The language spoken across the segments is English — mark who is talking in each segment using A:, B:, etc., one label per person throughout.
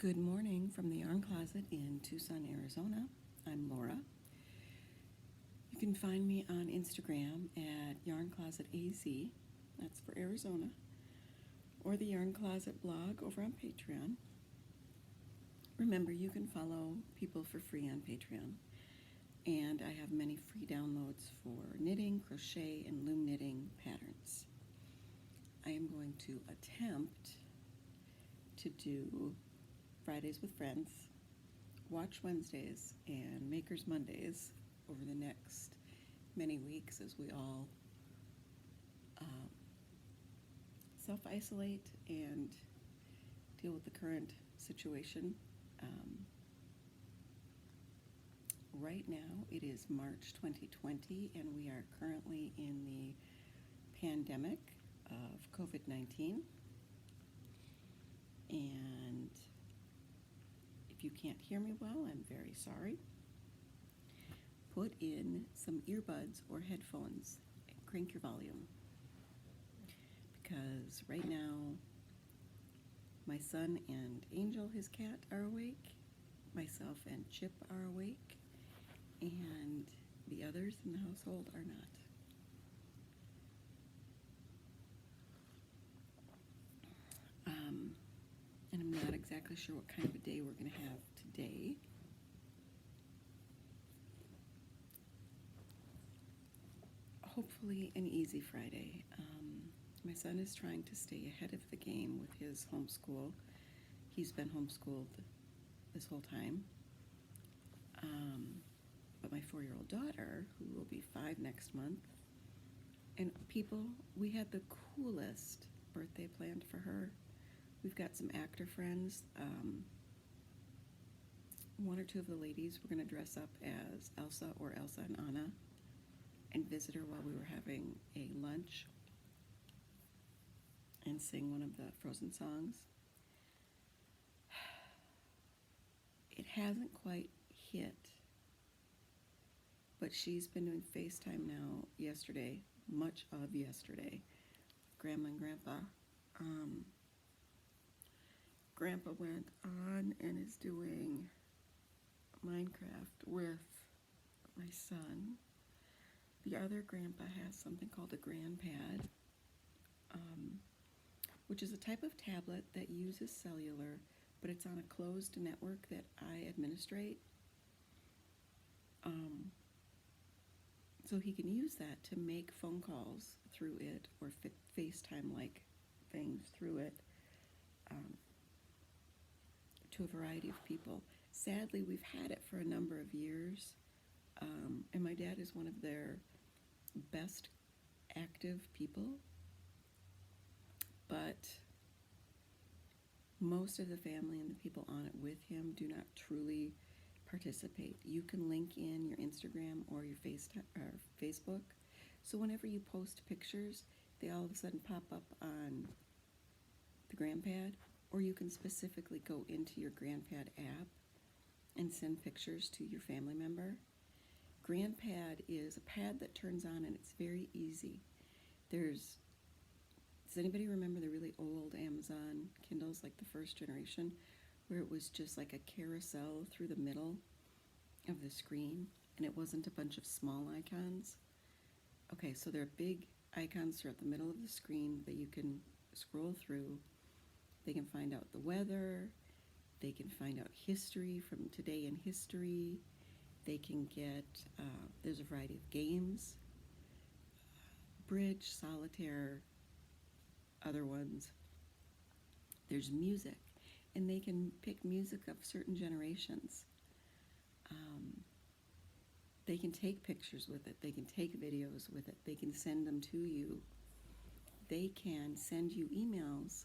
A: Good morning from the Yarn Closet in Tucson, Arizona. I'm Laura. You can find me on Instagram at TheYarnCloset that's for Arizona, or the Yarn Closet blog over on Patreon. Remember, you can follow people for free on Patreon, and I have many free downloads for knitting, crochet, and loom knitting patterns. I am going to attempt to do Fridays with Friends, Watch Wednesdays, and Makers Mondays over the next many weeks as we all self-isolate and deal with the current situation. Right now it is March 2020 and we are currently in the pandemic of COVID-19, and if you can't hear me well, I'm very sorry. Put in some earbuds or headphones and crank your volume, because right now my son and Angel, his cat, are awake, myself and Chip are awake, and the others in the household are not. And I'm not exactly sure what kind of a day we're going to have today. Hopefully an easy Friday. My son is trying to stay ahead of the game with his homeschool. He's been homeschooled this whole time. But my 4-year-old daughter, who will be 5 next month, and people, we had the coolest birthday planned for her. We've got some actor friends. One or two of the ladies were going to dress up as Elsa or Elsa and Anna and visit her while we were having a lunch and sing one of the Frozen songs. It hasn't quite hit, but she's been doing FaceTime now much of yesterday. Grandma and Grandpa. Grandpa went on and is doing Minecraft with my son. The other grandpa has something called a GrandPad, which is a type of tablet that uses cellular, but it's on a closed network that I administrate. So he can use that to make phone calls through it, or FaceTime-like things through it, to a variety of people. Sadly, we've had it for a number of years, and my dad is one of their best active people, but most of the family and the people on it with him do not truly participate. You can link in your Instagram or your Facebook, so whenever you post pictures, they all of a sudden pop up on the GrandPad, or you can specifically go into your GrandPad app and send pictures to your family member. GrandPad is a pad that turns on, and it's very easy. Does anybody remember the really old Amazon Kindles, like the first generation, where it was just like a carousel through the middle of the screen, and it wasn't a bunch of small icons? Okay, so there are big icons throughout the middle of the screen that you can scroll through. They can find out the weather, they can find out history from today in history, they can get, there's a variety of games, bridge, solitaire, other ones. There's music, and they can pick music of certain generations. They can take pictures with it, they can take videos with it, they can send them to you. They can send you emails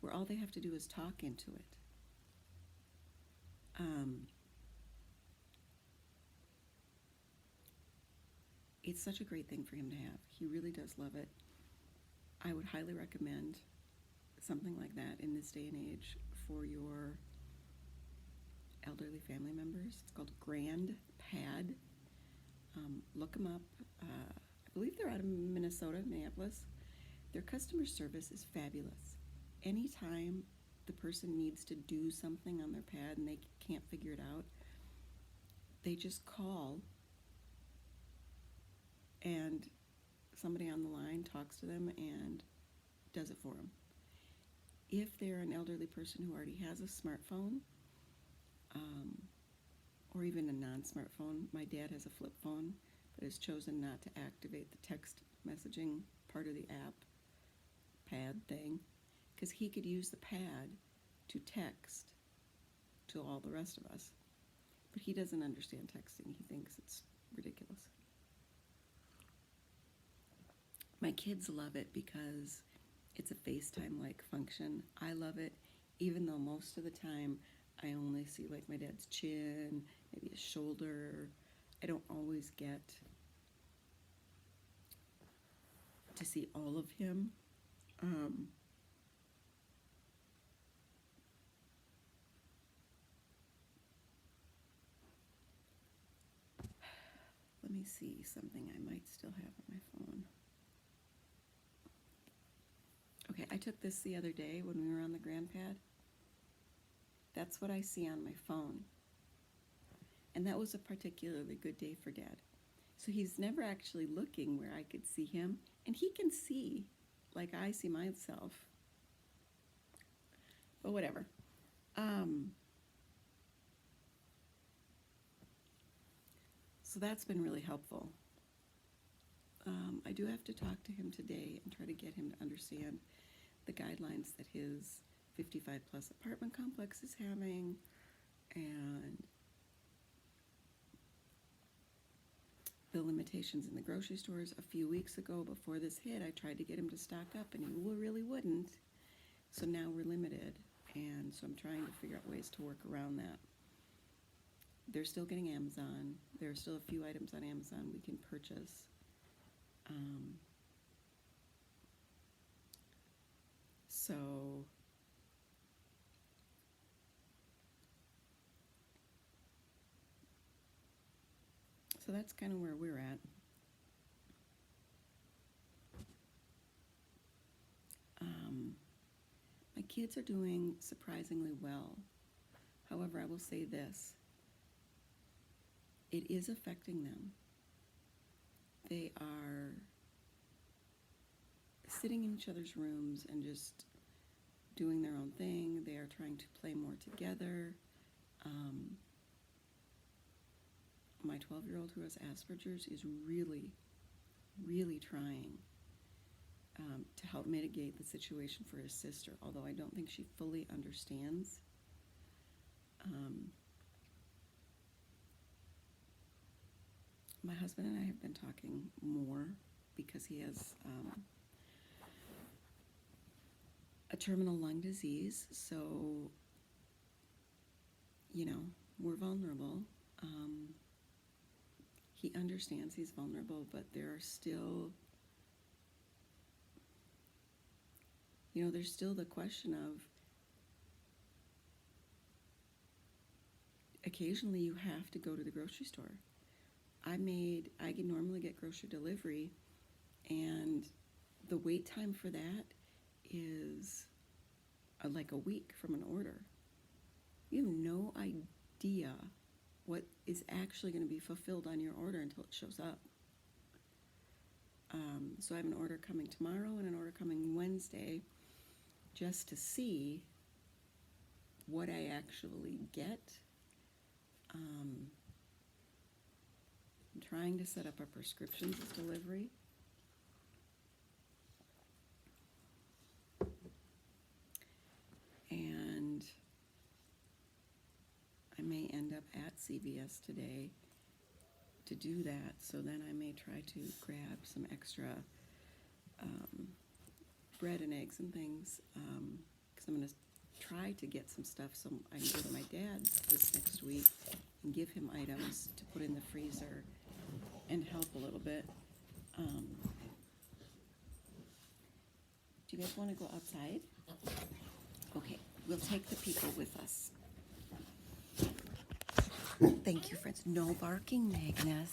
A: where all they have to do is talk into it. It's such a great thing for him to have. He really does love it. I would highly recommend something like that in this day and age for your elderly family members. It's called GrandPad. Look them up. I believe they're out of Minnesota, Minneapolis. Their customer service is fabulous. Anytime the person needs to do something on their pad and they can't figure it out, they just call and somebody on the line talks to them and does it for them. If they're an elderly person who already has a smartphone, or even a non-smartphone, my dad has a flip phone, but has chosen not to activate the text messaging part of the app, pad thing, because he could use the pad to text to all the rest of us. But he doesn't understand texting. He thinks it's ridiculous. My kids love it because it's a FaceTime-like function. I love it, even though most of the time I only see like my dad's chin, maybe his shoulder. I don't always get to see all of him. Let me see something I might still have on my phone. Okay, I took this the other day when we were on the GrandPad. That's what I see on my phone. And that was a particularly good day for Dad. So he's never actually looking where I could see him, and he can see like I see myself. But whatever. So that's been really helpful. I do have to talk to him today and try to get him to understand the guidelines that his 55 plus apartment complex is having, and the limitations in the grocery stores. A few weeks ago, before this hit, I tried to get him to stock up, and he really wouldn't. So now we're limited, and so I'm trying to figure out ways to work around that. They're still getting Amazon. There are still a few items on Amazon we can purchase. So that's kind of where we're at. My kids are doing surprisingly well. However, I will say this. It is affecting them. They are sitting in each other's rooms and just doing their own thing. They are trying to play more together. My 12-year-old who has Asperger's is really trying to help mitigate the situation for his sister, although I don't think she fully understands. My husband and I have been talking more because he has a terminal lung disease, so, we're vulnerable. He understands he's vulnerable, but there are still, there's still the question of occasionally you have to go to the grocery store. I can normally get grocery delivery, and the wait time for that is like a week from an order. You have no idea what is actually going to be fulfilled on your order until it shows up. So I have an order coming tomorrow and an order coming Wednesday just to see what I actually get. I'm trying to set up a prescriptions delivery. And I may end up at CVS today to do that, so then I may try to grab some extra bread and eggs and things, because I'm going to try to get some stuff so I can go to my dad's this next week and give him items to put in the freezer and help a little bit. Do you guys want to go outside? Okay, we'll take the people with us. Thank you, friends. No barking, Magnus.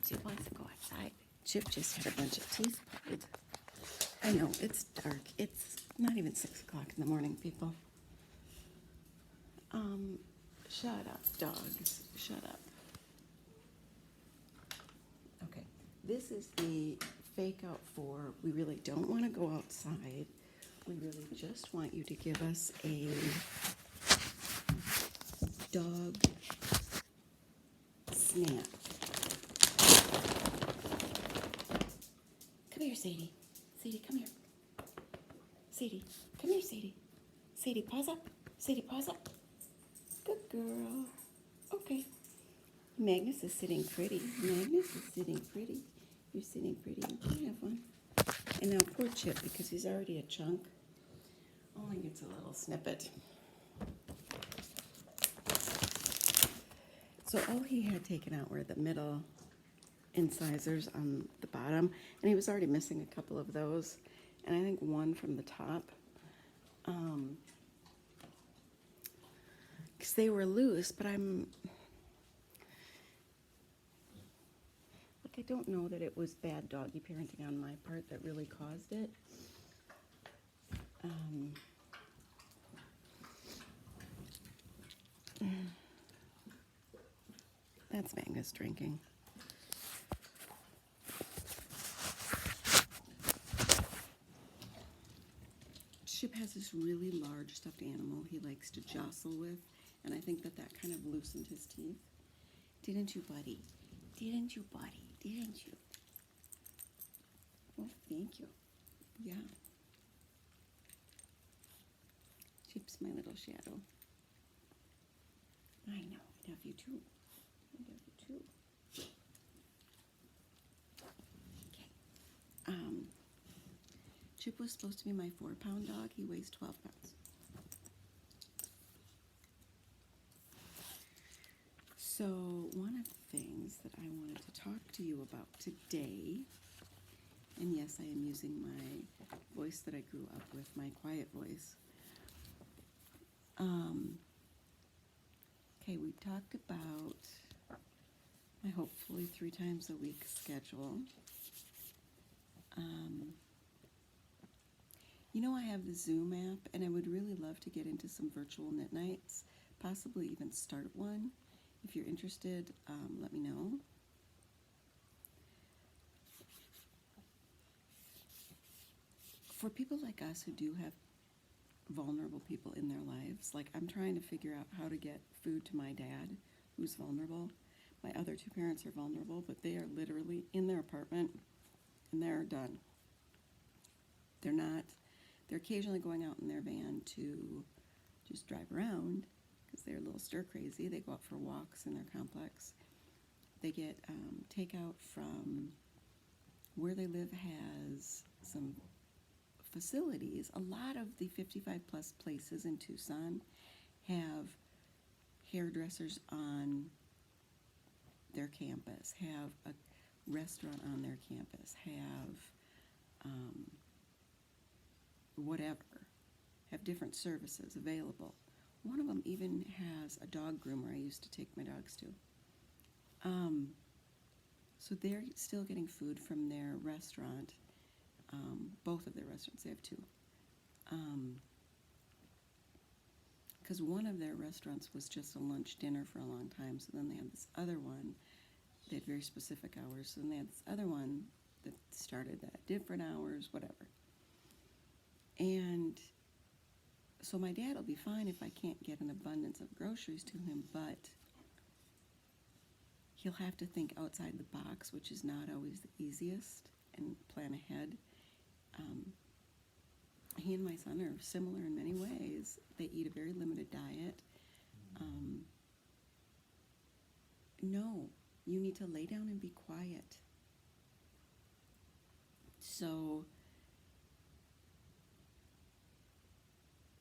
A: Chip wants to go outside. Chip just had a bunch of teeth pulled. I know, it's dark. It's Not even 6 o'clock in the morning, people. Shut up, dogs. Shut up. Okay, this is the fake out for we really don't want to go outside. We really just want you to give us a dog snap. Come here, Sadie. Sadie, come here. Sadie, come here, Sadie. Sadie, paws up. Sadie, paws up. Good girl. Okay. Magnus is sitting pretty. Magnus is sitting pretty. You're sitting pretty. You can have one. And now poor Chip, because he's already a chunk, only gets a little snippet. So all he had taken out were the middle incisors on the bottom, and he was already missing a couple of those, and I think one from the top. Because they were loose, but I don't know that it was bad doggy parenting on my part that really caused it. That's Magnus drinking. Chip has this really large stuffed animal he likes to jostle with, and I think that kind of loosened his teeth. Didn't you, buddy? Didn't you, buddy? Didn't you? Oh, thank you. Yeah. Chip's my little shadow. I know. I love you too. I love you too. Okay. Chip was supposed to be my 4-pound dog. He weighs 12 pounds. So one of the things that I wanted to talk to you about today, and yes, I am using my voice that I grew up with, my quiet voice. Okay, we talked about my hopefully 3 times a week schedule. You know, I have the Zoom app, and I would really love to get into some virtual knit nights, possibly even start one. If you're interested, let me know. For people like us who do have vulnerable people in their lives, like I'm trying to figure out how to get food to my dad, who's vulnerable. My other 2 parents are vulnerable, but they are literally in their apartment, and they're done. They're occasionally going out in their van to just drive around, because they're a little stir crazy. They go out for walks in their complex. They get takeout from where they live has some facilities. A lot of the 55 plus places in Tucson have hairdressers on their campus, have a restaurant on their campus, have whatever, have different services available. One of them even has a dog groomer I used to take my dogs to. So they're still getting food from their restaurant, both of their restaurants, they have 2. Because one of their restaurants was just a lunch dinner for a long time, so then they had this other one, they had very specific hours, so then they had this other one that started at different hours, whatever. And so my dad will be fine if I can't get an abundance of groceries to him, but he'll have to think outside the box, which is not always the easiest, and plan ahead. He and my son are similar in many ways. They eat a very limited diet. No, you need to lay down and be quiet. So,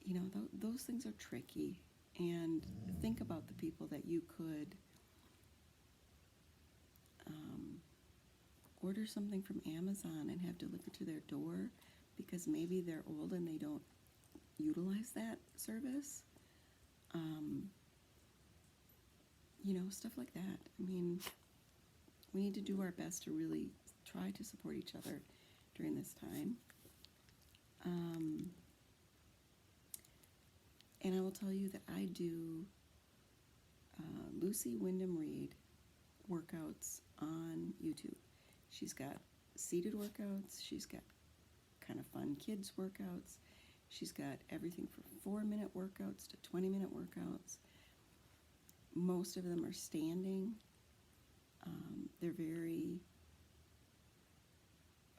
A: you know, those things are tricky. And think about the people that you could order something from Amazon and have delivered to their door, because maybe they're old and they don't utilize that service. You know, stuff like that. I mean, we need to do our best to really try to support each other during this time. And I will tell you that I do Lucy Wyndham Reed workouts on YouTube. She's got seated workouts. She's got kind of fun kids workouts. She's got everything from 4-minute workouts to 20-minute workouts. Most of them are standing. They're very,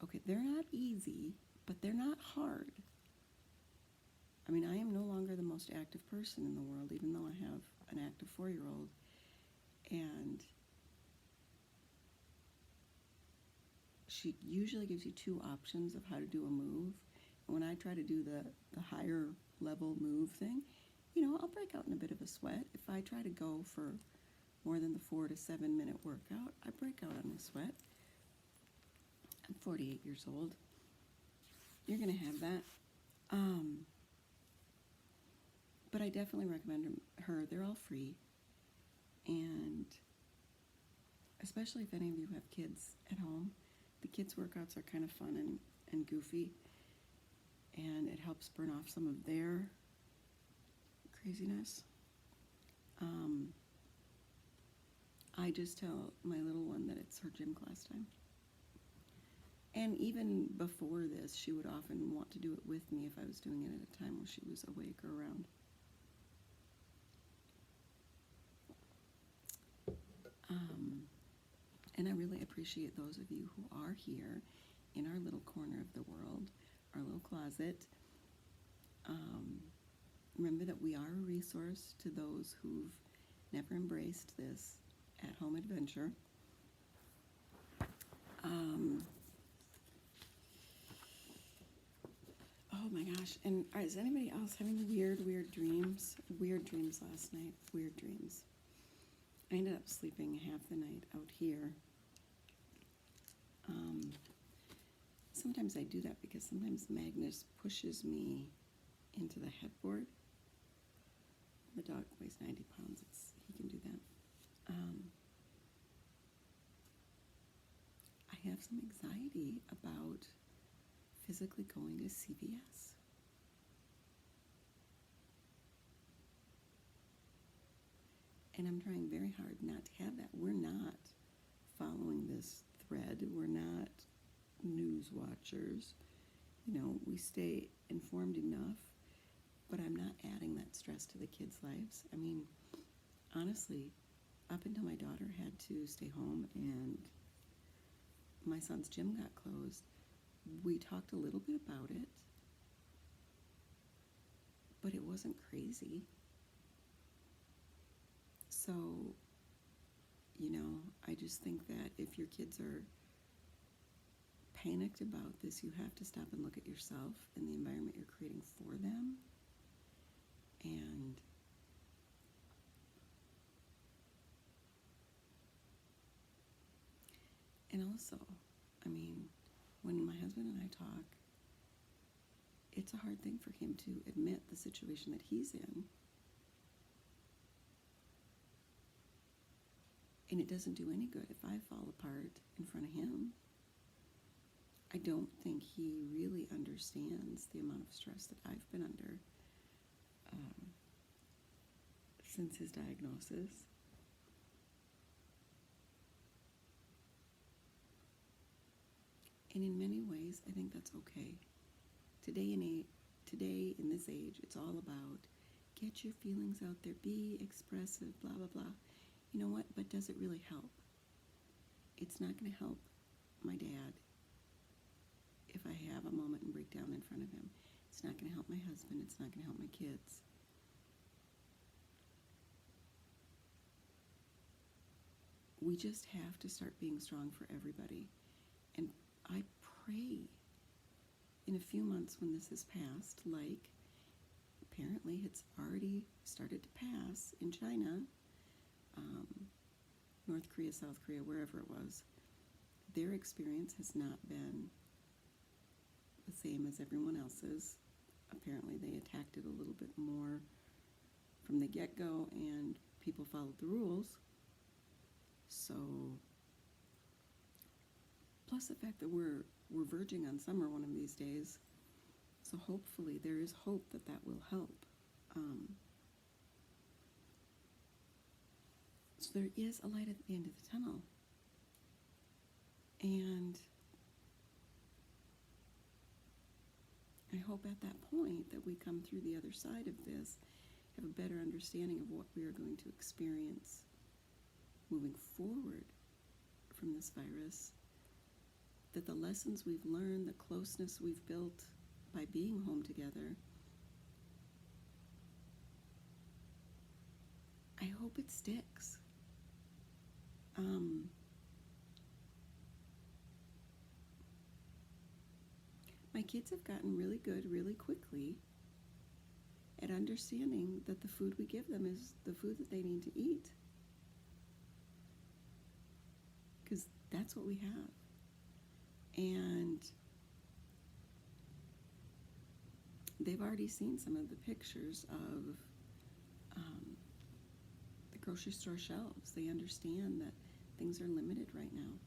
A: okay, they're not easy, but they're not hard. I mean, I am no longer the most active person in the world, even though I have an active 4-year-old. And she usually gives you 2 options of how to do a move. And when I try to do the higher level move thing, you know, I'll break out in a bit of a sweat. If I try to go for more than the 4 to 7 minute workout, I break out in a sweat. I'm 48 years old. You're going to have that. But I definitely recommend her. They're all free. And especially if any of you have kids at home, the kids' workouts are kind of fun and goofy. And it helps burn off some of their craziness. I just tell my little one that it's her gym class time. And even before this, she would often want to do it with me if I was doing it at a time when she was awake or around. And I really appreciate those of you who are here in our little corner of the world, our little closet. Remember that we are a resource to those who've never embraced this at-home adventure. Oh my gosh, and is anybody else having weird dreams? Weird dreams last night, weird dreams. I ended up sleeping half the night out here. Sometimes I do that because sometimes Magnus pushes me into the headboard. The dog weighs 90 pounds. He can do that. I have some anxiety about physically going to CVS. And I'm trying very hard not to have that. We're not following this thread. We're not news watchers. You know, we stay informed enough, but I'm not adding that stress to the kids' lives. I mean, honestly, up until my daughter had to stay home and my son's gym got closed, we talked a little bit about it, but it wasn't crazy. So, you know, I just think that if your kids are panicked about this, you have to stop and look at yourself and the environment you're creating for them. And also, I mean, when my husband and I talk, it's a hard thing for him to admit the situation that he's in. And it doesn't do any good if I fall apart in front of him. I don't think he really understands the amount of stress that I've been under since his diagnosis. And in many ways, I think that's okay. Today in this age, it's all about get your feelings out there, be expressive, blah, blah, blah. You know what? But does it really help? It's not going to help my dad if I have a moment and break down in front of him. It's not going to help my husband. It's not going to help my kids. We just have to start being strong for everybody. And I pray in a few months when this is passed, like apparently it's already started to pass in China, North Korea, South Korea, wherever it was, their experience has not been the same as everyone else's. Apparently they attacked it a little bit more from the get-go and people followed the rules. So, plus the fact that we're verging on summer one of these days, so hopefully there is hope that that will help. So there is a light at the end of the tunnel. And I hope at that point that we come through the other side of this, have a better understanding of what we are going to experience moving forward from this virus, that the lessons we've learned, the closeness we've built by being home together, I hope it sticks. My kids have gotten really good really quickly at understanding that the food we give them is the food that they need to eat. Because that's what we have. And they've already seen some of the pictures of the grocery store shelves. They understand that things are limited right now.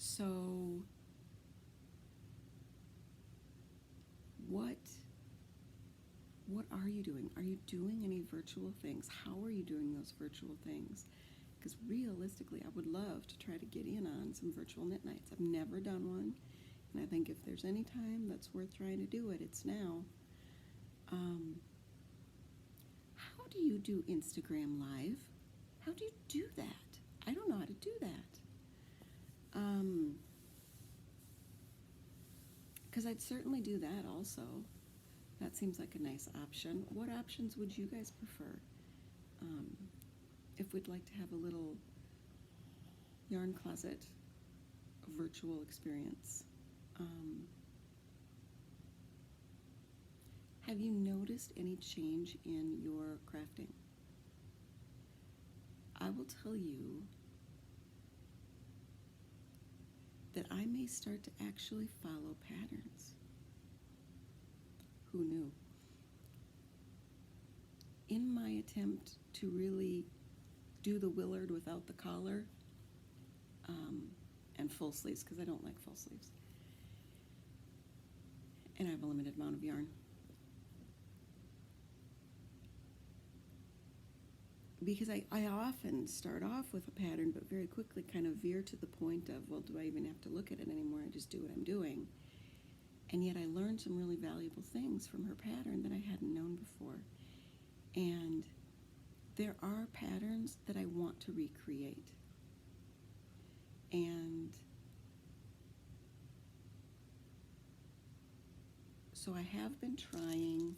A: So what are you doing? Are you doing any virtual things? How are you doing those virtual things? Because realistically, I would love to try to get in on some virtual knit nights. I've never done one, and I think if there's any time that's worth trying to do it, it's now. How do you do Instagram Live? How do you do that? I don't know how to do that. Because I'd certainly do that also. That seems like a nice option. What options would you guys prefer? If we'd like to have a little yarn closet virtual experience. Have you noticed any change in your crafting? I will tell you that I may start to actually follow patterns. Who knew? In my attempt to really do the Willard without the collar, and full sleeves, because I don't like full sleeves, and I have a limited amount of yarn. Because I often start off with a pattern, but very quickly kind of veer to the point of, well, do I even have to look at it anymore? I just do what I'm doing. And yet I learned some really valuable things from her pattern that I hadn't known before. And there are patterns that I want to recreate. And so I have been trying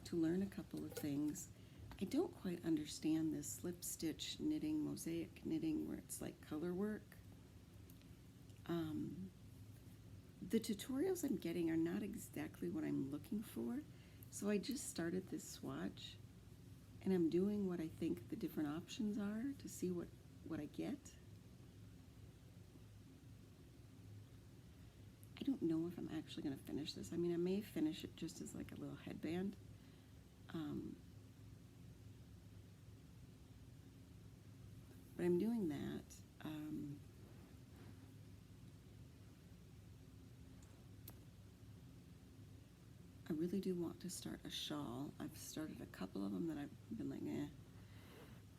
A: to learn a couple of things. I don't quite understand this slip stitch knitting, mosaic knitting, where it's like color work. The tutorials I'm getting are not exactly what I'm looking for, so I just started this swatch, and I'm doing what I think the different options are to see what I get. I don't know if I'm actually going to finish this. I mean, I may finish it just as like a little headband. But I'm doing that. I really do want to start a shawl. I've started a couple of them that I've been like, eh.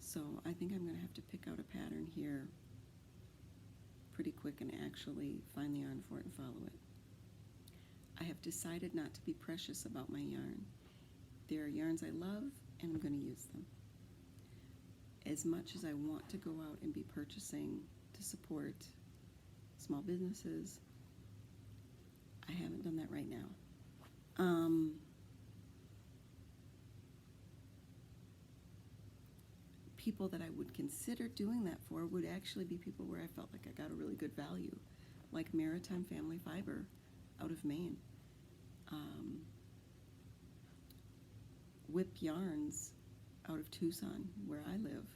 A: So I think I'm going to have to pick out a pattern here pretty quick and actually find the yarn for it and follow it. I have decided not to be precious about my yarn. There are yarns I love, and I'm going to use them. As much as I want to go out and be purchasing to support small businesses, I haven't done that right now. People that I would consider doing that for would actually be people where I felt like I got a really good value, like Maritime Family Fiber out of Maine. Whip Yarns out of Tucson, where I live.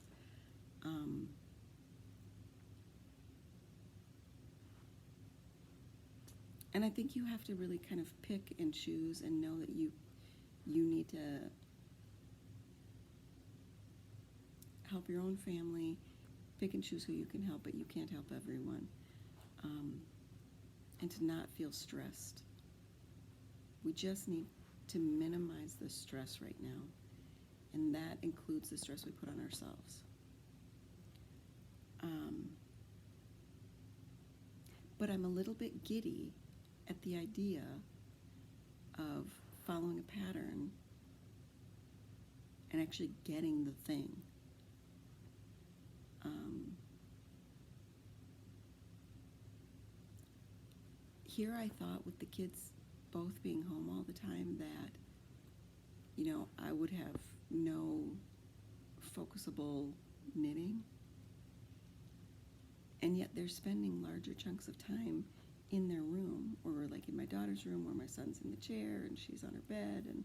A: And I think you have to really kind of pick and choose and know that you need to help your own family, pick and choose who you can help, but you can't help everyone. And to not feel stressed We just need to minimize the stress right now, and that includes the stress we put on ourselves. But I'm a little bit giddy at the idea of following a pattern and actually getting the thing. Here I thought, with the kids both being home all the time, that, you know, I would have no focusable knitting. And yet they're spending larger chunks of time in their room, or like in my daughter's room, where my son's in the chair and she's on her bed, and,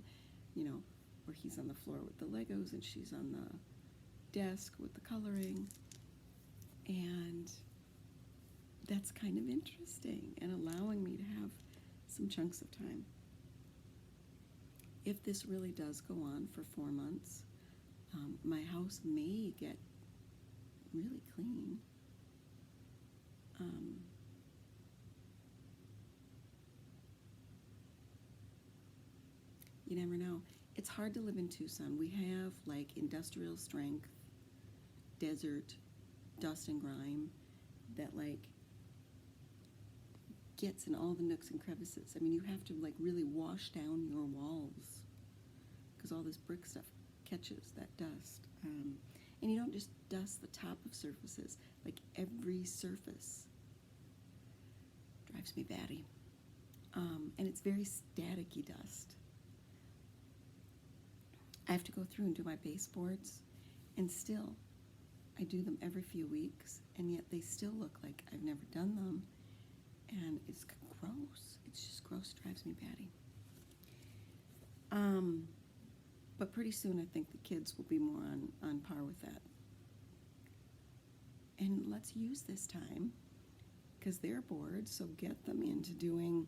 A: you know, where he's on the floor with the Legos and she's on the desk with the coloring. And that's kind of interesting and allowing me to have some chunks of time. If this really does go on for 4 months, my house may get really clean. You never know. It's hard to live in Tucson. We have like industrial strength, desert, dust and grime that like gets in all the nooks and crevices. I mean, you have to like really wash down your walls because all this brick stuff catches that dust. And you don't just dust the top of surfaces, like every surface. Drives me batty. And it's very staticky dust. I have to go through and do my baseboards, and still, I do them every few weeks, and yet they still look like I've never done them, and it's gross. It's just gross, drives me batty. But pretty soon I think the kids will be more on par with that. And let's use this time, because they're bored, so get them into doing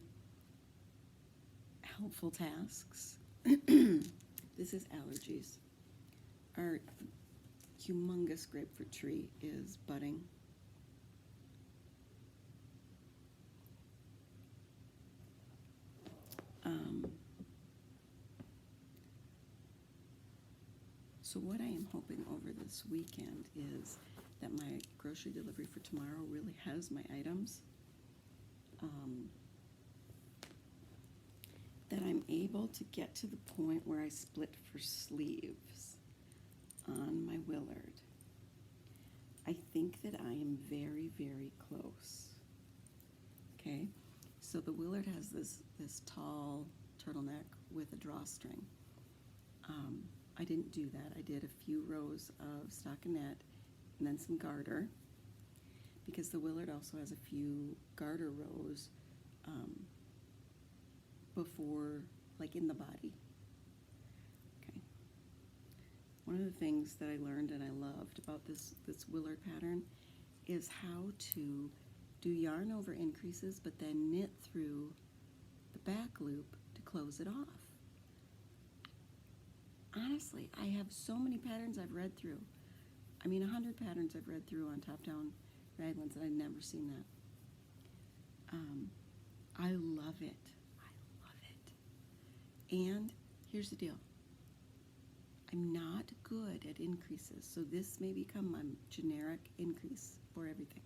A: helpful tasks. This is allergies. Our humongous grapefruit tree is budding. So what I am hoping over this weekend is that my grocery delivery for tomorrow really has my items. That I'm able to get to the point where I split for sleeves on my Willard. I think that I am very, very close. Okay, so the Willard has this tall turtleneck with a drawstring. I didn't do that. I did a few rows of stockinette and then some garter, because the Willard also has a few garter rows before, like in the body. Okay. One of the things that I learned and I loved about this Willard pattern is how to do yarn over increases, but then knit through the back loop to close it off. Honestly, I have so many patterns I've read through. I mean, 100 patterns I've read through on top-down raglans, and I've never seen that. I love it. I love it. And here's the deal. I'm not good at increases, so this may become my generic increase for everything.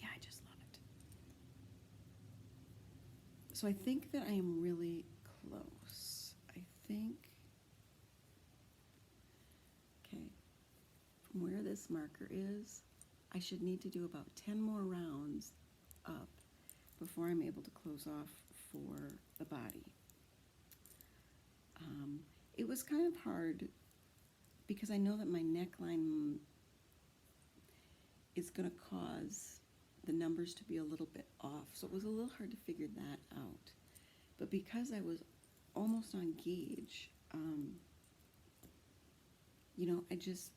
A: Yeah, I just love it. So I think that I am really close. I think, okay, from where this marker is, I should need to do about 10 more rounds up before I'm able to close off for the body. It was kind of hard because I know that my neckline is going to cause the numbers to be a little bit off, so it was a little hard to figure that out. But because I was almost on gauge, you know, I just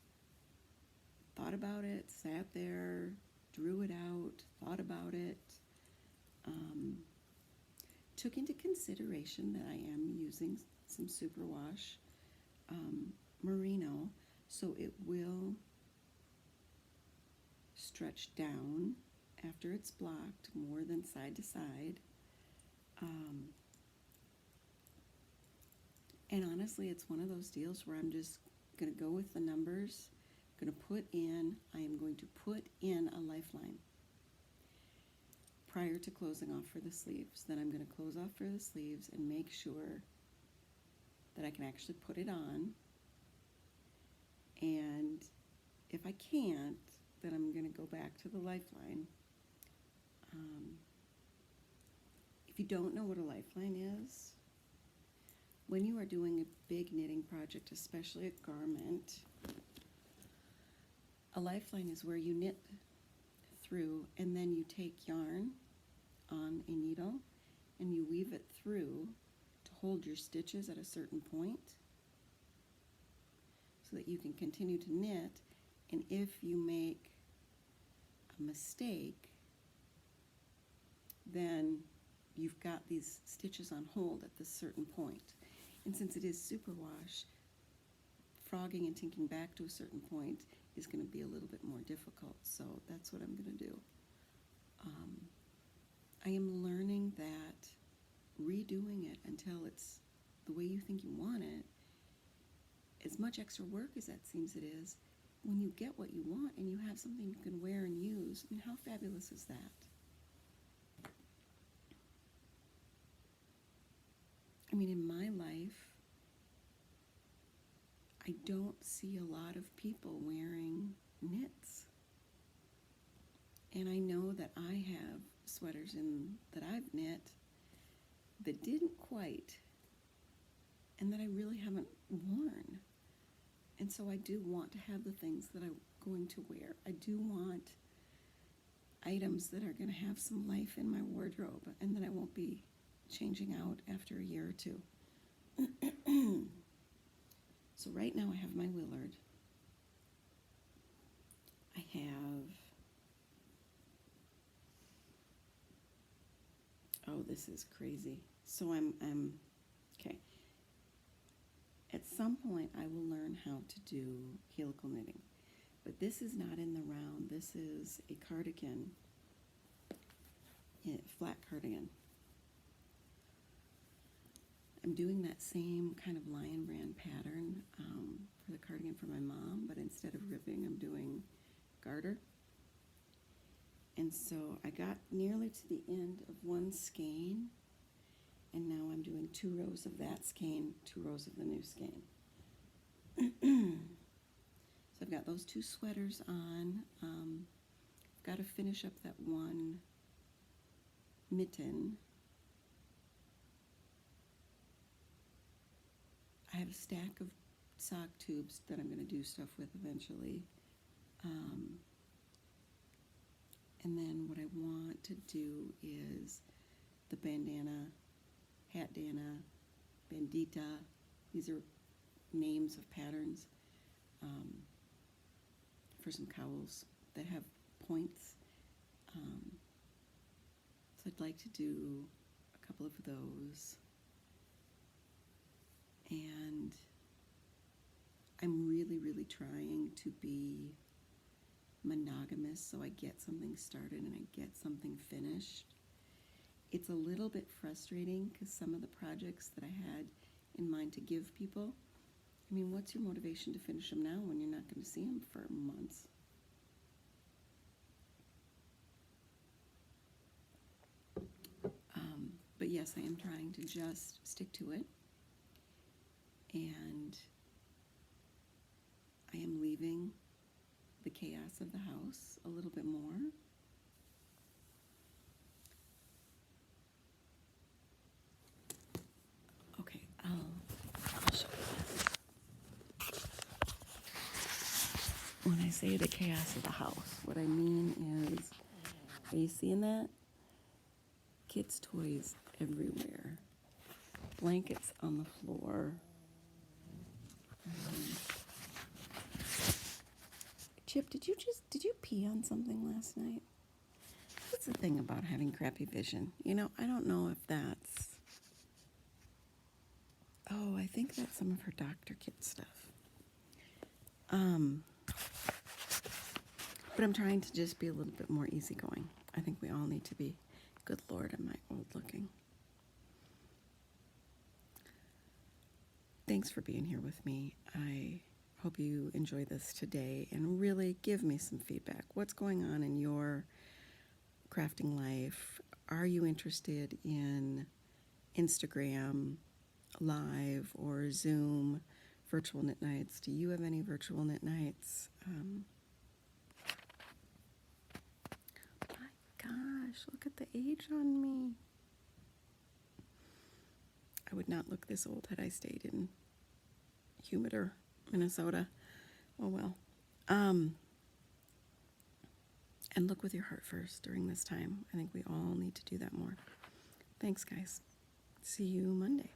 A: thought about it, sat there, drew it out, thought about it, took into consideration that I am using some superwash merino, so it will stretch down after it's blocked more than side to side. And honestly, it's one of those deals where I'm just going to go with the numbers. I am going to put in a lifeline prior to closing off for the sleeves. Then I'm going to close off for the sleeves and make sure that I can actually put it on. And if I can't, then I'm going to go back to the lifeline. If you don't know what a lifeline is, when you are doing a big knitting project, especially a garment, a lifeline is where you knit through and then you take yarn on a needle and you weave it through to hold your stitches at a certain point so that you can continue to knit. And if you make a mistake, then you've got these stitches on hold at this certain point. And since it is superwash, frogging and tinking back to a certain point is going to be a little bit more difficult. So that's what I'm going to do. I am learning that redoing it until it's the way you think you want it, as much extra work as that seems it is, when you get what you want and you have something you can wear and use, I mean, how fabulous is that? I mean, in my life, I don't see a lot of people wearing knits. And I know that I have sweaters that I've knit that didn't quite, and that I really haven't worn. And so I do want to have the things that I'm going to wear. I do want items that are going to have some life in my wardrobe and that I won't be changing out after a year or two. So right now I have my Willard. I have, oh, this is crazy. So I'm okay. At some point I will learn how to do helical knitting, but this is not in the round. This is a cardigan, flat cardigan. I'm doing that same kind of Lion Brand pattern for the cardigan for my mom, but instead of ribbing, I'm doing garter. And so I got nearly to the end of one skein, and now I'm doing 2 rows of that skein, 2 rows of the new skein. So I've got those 2 sweaters on. I've got to finish up that one mitten. I have a stack of sock tubes that I'm going to do stuff with eventually. And then what I want to do is the bandana, hatdana, bandita. These are names of patterns for some cowls that have points. So I'd like to do a couple of those. And I'm really, really trying to be monogamous so I get something started and I get something finished. It's a little bit frustrating because some of the projects that I had in mind to give people, I mean, what's your motivation to finish them now when you're not going to see them for months? But yes, I am trying to just stick to it. And I am leaving the chaos of the house a little bit more. Okay, I'll show you this. When I say the chaos of the house, what I mean is, are you seeing that? Kids' toys everywhere. Blankets on the floor. Chip, did you pee on something last night? What's the thing about having crappy vision? You know, I don't know if that's... Oh, I think that's some of her Dr. Kit stuff. But I'm trying to just be a little bit more easygoing. I think we all need to be. Good Lord, am I old looking? Thanks for being here with me. I hope you enjoy this today and really give me some feedback. What's going on in your crafting life? Are you interested in Instagram Live or Zoom virtual knit nights? Do you have any virtual knit nights? My gosh, look at the age on me. I would not look this old had I stayed in humider Minnesota. Oh well. And look with your heart first during this time. I think we all need to do that more. Thanks, guys. See you Monday.